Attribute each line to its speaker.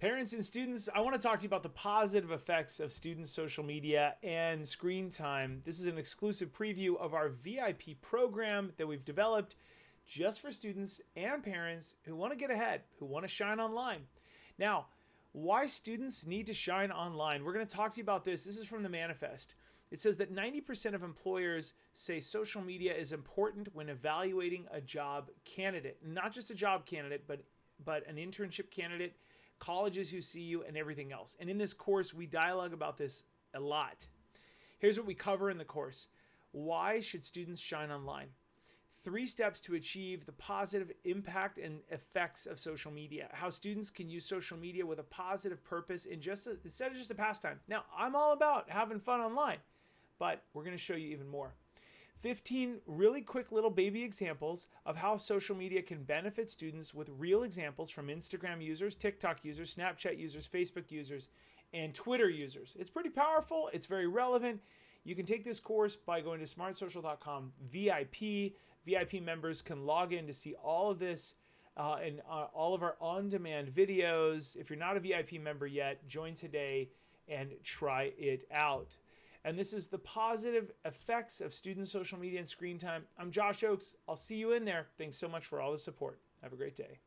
Speaker 1: Parents and students, I want to talk to you about the positive effects of students' social media and screen time. This is an exclusive preview of our VIP program that we've developed just for students and parents who want to get ahead, who want to shine online. Now, why students need to shine online. We're going to talk to you about this. This is from the manifest. It says that 90% of employers say social media is important when evaluating a job candidate. Not just a job candidate, but an internship candidate, colleges who see you, and everything else. And in this course, we dialogue about this a lot. Here's what we cover in the course. Why should students shine online? 3 steps to achieve the positive impact and effects of social media. How students can use social media with a positive purpose instead of just a pastime. Now, I'm all about having fun online, but we're going to show you even more. 15 really quick little baby examples of how social media can benefit students with real examples from Instagram users, TikTok users, Snapchat users, Facebook users, and Twitter users. It's pretty powerful. It's very relevant. You can take this course by going to smartsocial.com VIP. VIP members can log in to see all of this and all of our on-demand videos. If you're not a VIP member yet, join today and try it out. And this is the positive effects of student social media and screen time. I'm Josh Oakes. I'll see you in there. Thanks so much for all the support. Have a great day.